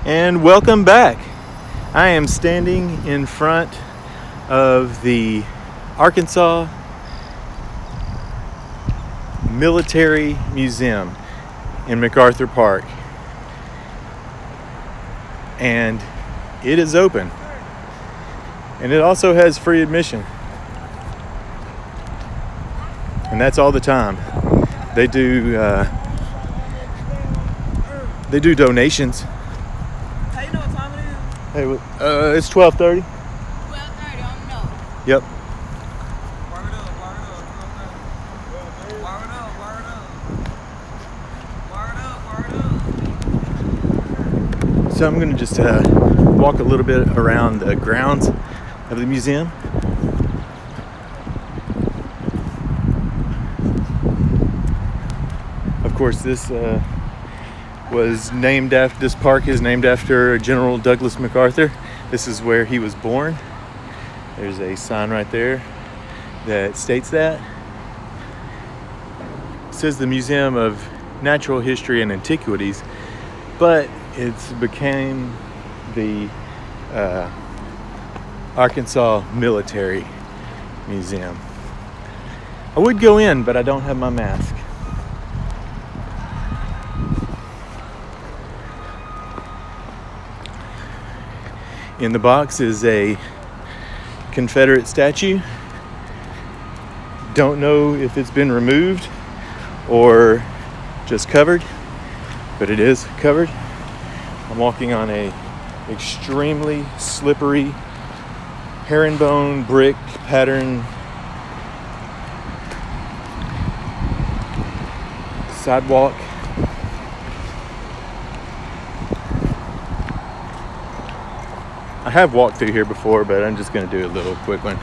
And welcome back. I am standing in front of the Arkansas Military Museum in MacArthur Park, and it is open, and it also has free admission, and that's all the time. They do donations. How you know what time it is? Hey, it's 12:30. 12:30 on the nose. Yep. Wire it up. So I'm going to just walk a little bit around the grounds of the museum. Of course, this park is named after General Douglas MacArthur. This is where he was born. There's a sign right there that states that. It says the Museum of Natural History and Antiquities, but it's became the Arkansas Military Museum. I would go in, but I don't have my mask. In the box is a Confederate statue. Don't know if it's been removed or just covered, but it is covered. I'm walking on a extremely slippery herringbone brick pattern sidewalk. I have walked through here before, but I'm just going to do a little quick one.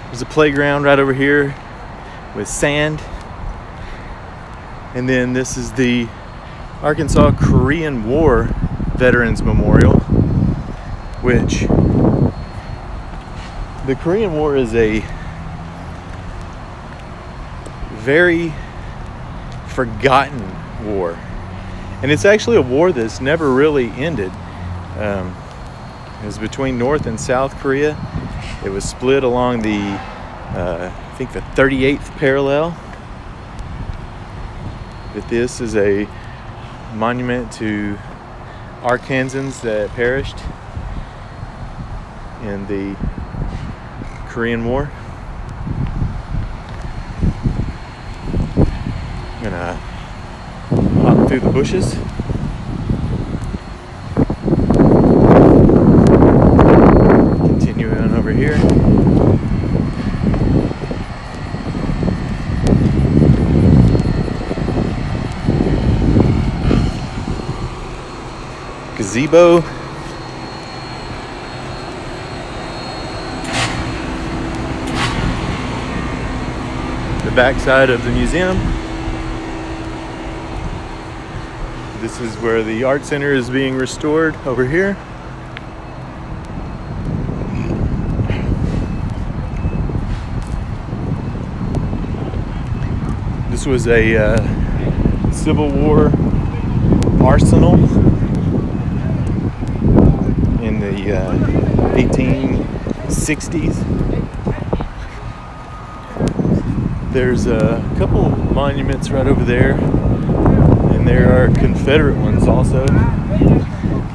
There's a playground right over here with sand. And then this is the Arkansas Korean War Veterans Memorial, which the Korean War is a very forgotten war. And it's actually a war that's never really ended. It was between North and South Korea. It was split along the, I think the 38th parallel. But this is a monument to Arkansans that perished in the Korean War. I'm gonna hop through the bushes. Over here. Gazebo. The backside of the museum. This is where the art center is being restored over here. This was a Civil War arsenal in the 1860s. There's a couple monuments right over there, and there are Confederate ones also.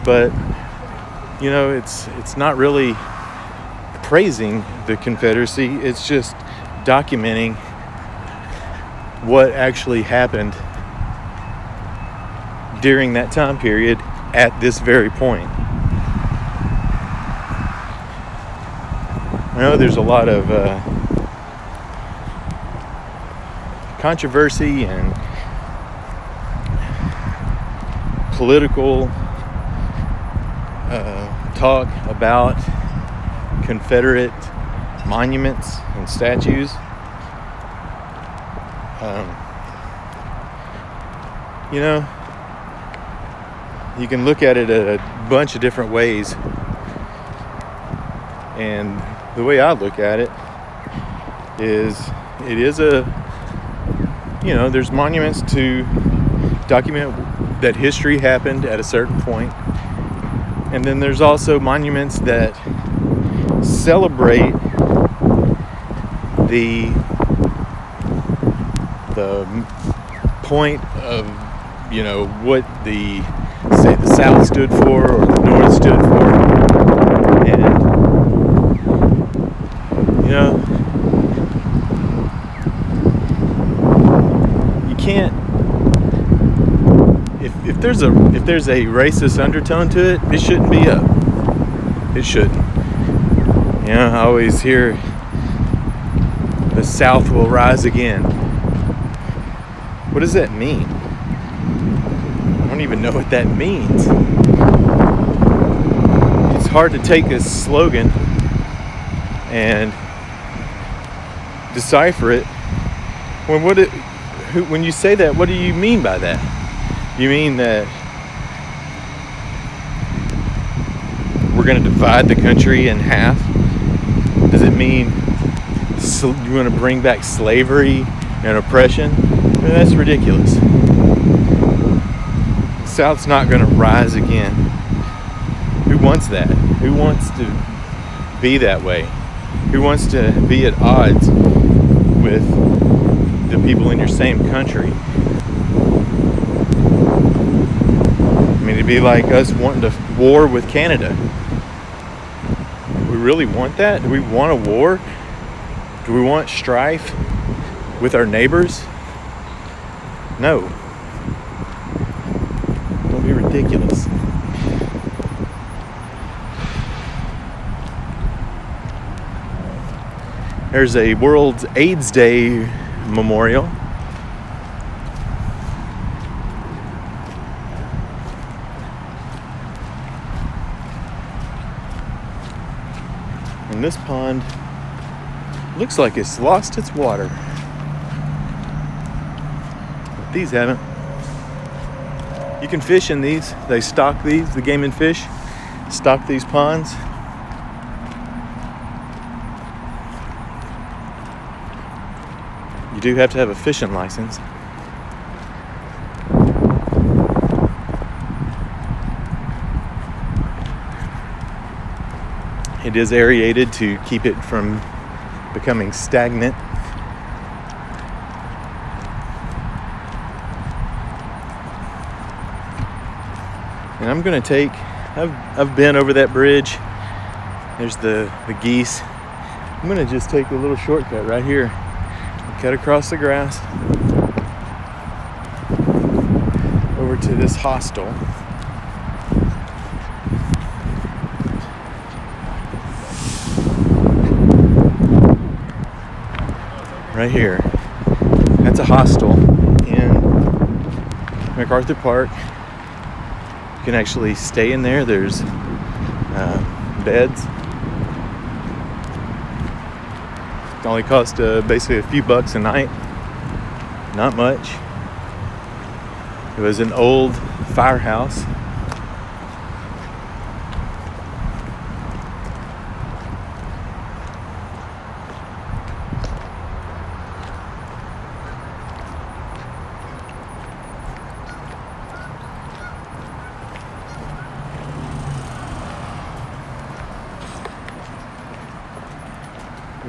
But you know, it's not really praising the Confederacy. It's just documenting what actually happened during that time period at this very point. I know there's a lot of controversy and political talk about Confederate monuments and statues. You know, you can look at it a bunch of different ways, and the way I look at it is there's monuments to document that history happened at a certain point, And then there's also monuments that celebrate the point of, you know, what the South stood for or the North stood for. And you know, you can't, if there's a racist undertone to it, it shouldn't be up. It shouldn't. You know, I always hear the South will rise again. What does that mean? I don't even know what that means. It's hard to take a slogan and decipher it. When you say that, what do you mean by that? You mean that we're going to divide the country in half? Does it mean you want to bring back slavery and oppression? I mean, that's ridiculous. The South's not going to rise again. Who wants that? Who wants to be that way? Who wants to be at odds with the people in your same country? I mean, it'd be like us wanting to war with Canada. Do we really want that? Do we want a war? Do we want strife with our neighbors? No. Don't be ridiculous. There's a World AIDS Day memorial. And this pond looks like it's lost its water. But these haven't. You can fish in these. They stock these, the Game and Fish stock these ponds. You do have to have a fishing license. It is aerated to keep it from becoming stagnant. And I'm gonna take, I've been over that bridge. There's the geese. I'm gonna just take a little shortcut right here. Cut across the grass over to this hostel. Right here. That's a hostel in MacArthur Park. You can actually stay in there. There's beds. It only cost basically a few bucks a night. Not much. It was an old firehouse.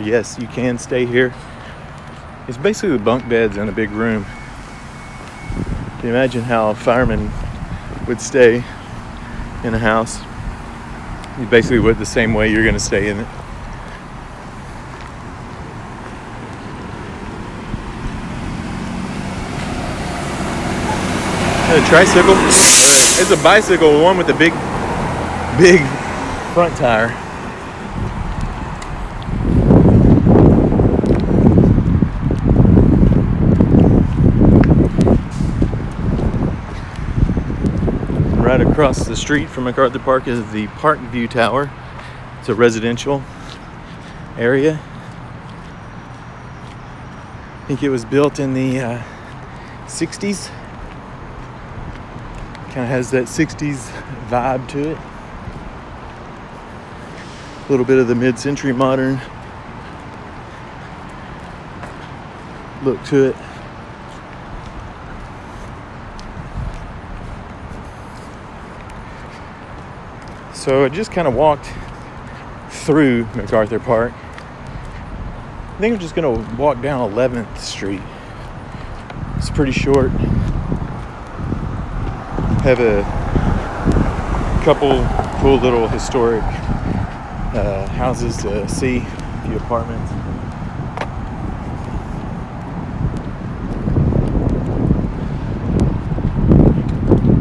Yes, you can stay here. It's basically the bunk beds in a big room. Can you imagine how a fireman would stay in a house? You basically would the same way you're going to stay in it. A tricycle. It's a bicycle, one with a big front tire. Right across the street from MacArthur Park is the Parkview Tower. It's a residential area. I think it was built in the 60s. Kind of has that 60s vibe to it. A little bit of the mid-century modern look to it. So I just kind of walked through MacArthur Park. I think I'm just going to walk down 11th Street. It's pretty short. Have a couple cool little historic houses to see, a few apartments.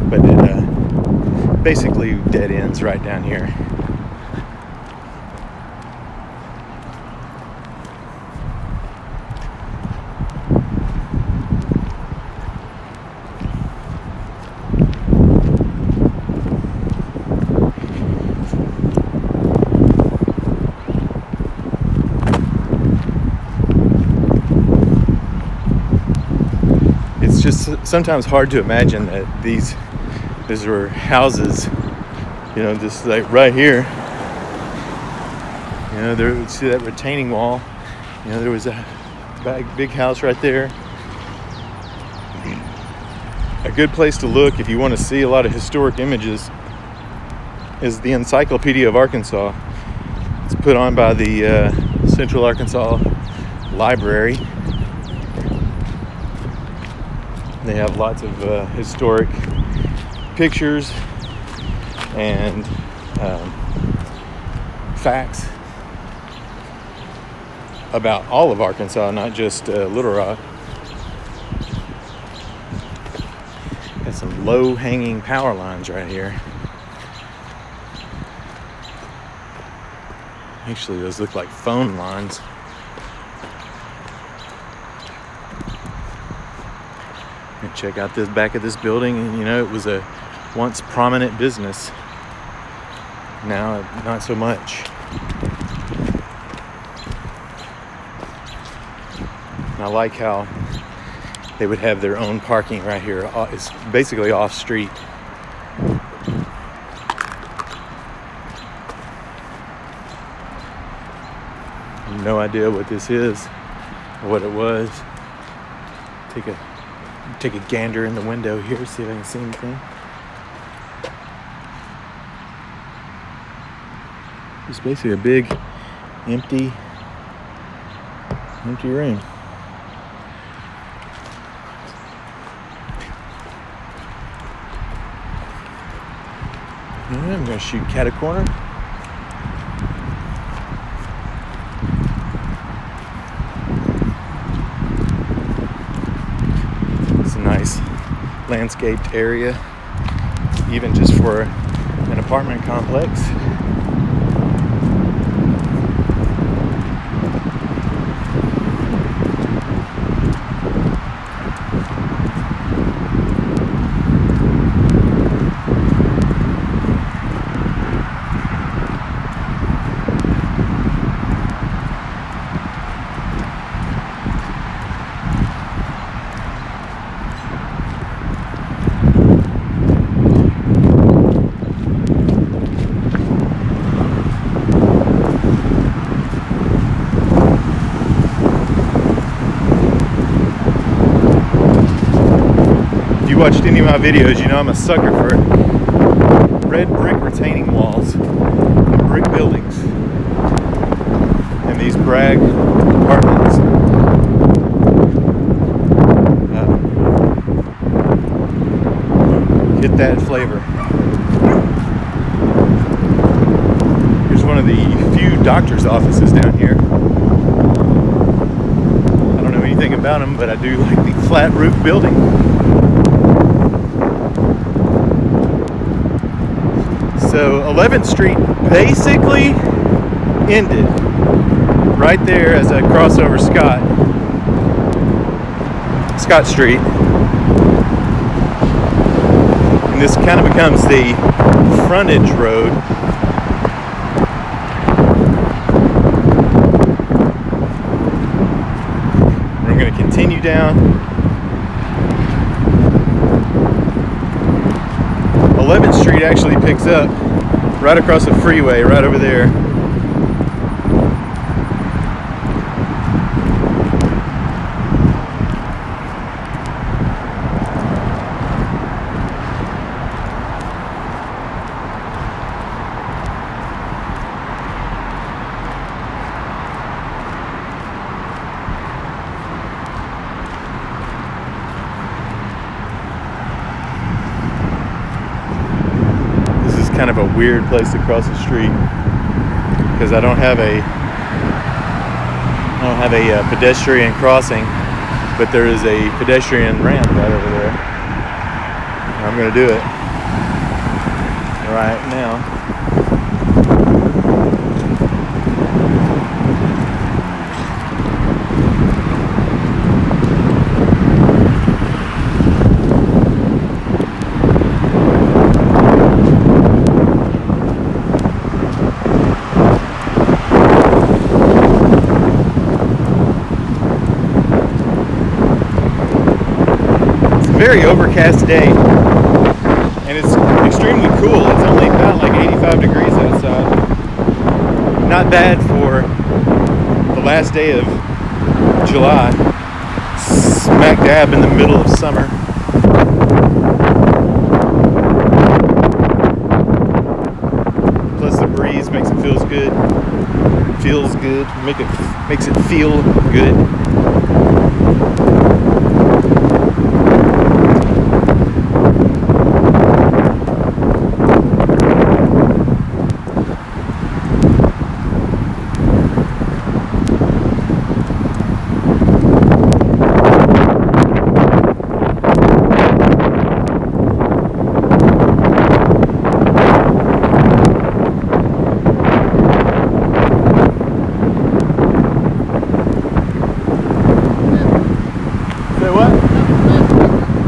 But it basically dead ends right down here. It's just sometimes hard to imagine that these were houses, you know, just like right here. You know, there, see that retaining wall. You know, there was a big house right there. A good place to look if you want to see a lot of historic images is the Encyclopedia of Arkansas. It's put on by the Central Arkansas Library. They have lots of historic pictures and facts about all of Arkansas, not just Little Rock. Got some low-hanging power lines right here. Actually, those look like phone lines. And check out this back of this building, and you know, it was a once prominent business. Now, not so much. And I like how they would have their own parking right here. It's basically off street. No idea what this is or what it was. Take a gander in the window here, see if I can see anything. It's basically a big, empty room. I'm gonna shoot cat a corner. It's a nice landscaped area, even just for an apartment complex. If you watched any of my videos, you know I'm a sucker for red brick retaining walls and brick buildings and these brag apartments. Get that flavor. Here's one of the few doctor's offices down here. I don't know anything about them, but I do like the flat roof building. So 11th Street basically ended right there as I cross over Scott Street. And this kind of becomes the frontage road. And we're going to continue down. 11th Street actually picks up right across the freeway, right over there. kind of a weird place to cross the street because I don't have a pedestrian crossing, but there is a pedestrian ramp right over there. I'm gonna do it right now. Very overcast day, and it's extremely cool. It's only about like 85 degrees outside. Not bad for the last day of July, smack dab in the middle of summer. Plus the breeze makes it feels good. Makes it feel good.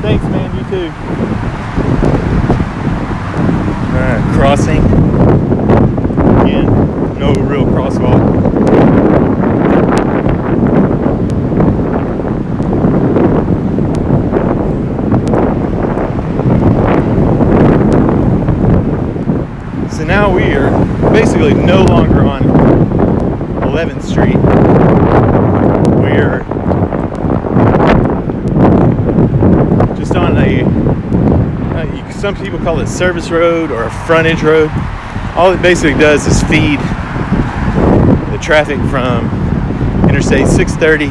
Thanks, man. You too. Alright, crossing. Again, no real crosswalk. So now we are basically no longer on 11th Street. We're just on some people call it service road or a frontage road. All it basically does is feed the traffic from Interstate 630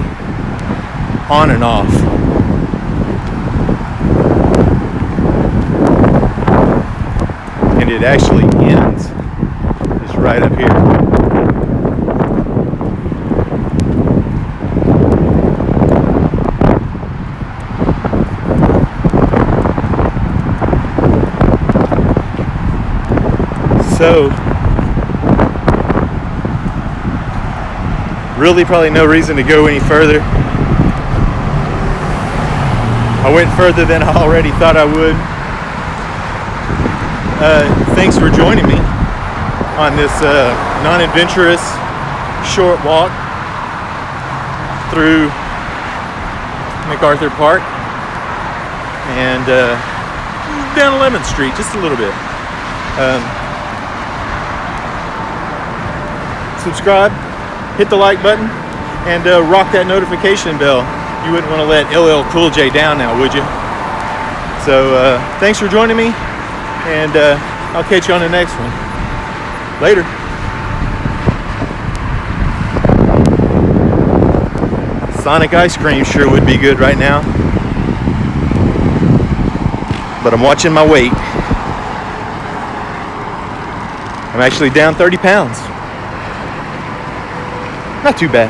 on and off. And it actually ends just right up here. So, really probably no reason to go any further. I went further than I already thought I would. Thanks for joining me on this non-adventurous short walk through MacArthur Park and down 11th Street just a little bit. Subscribe, hit the like button, and rock that notification bell. You wouldn't want to let LL Cool J down now, would you? So thanks for joining me, and I'll catch you on the next one. Later. Sonic ice cream sure would be good right now, but I'm watching my weight. I'm actually down 30 pounds. Not too bad.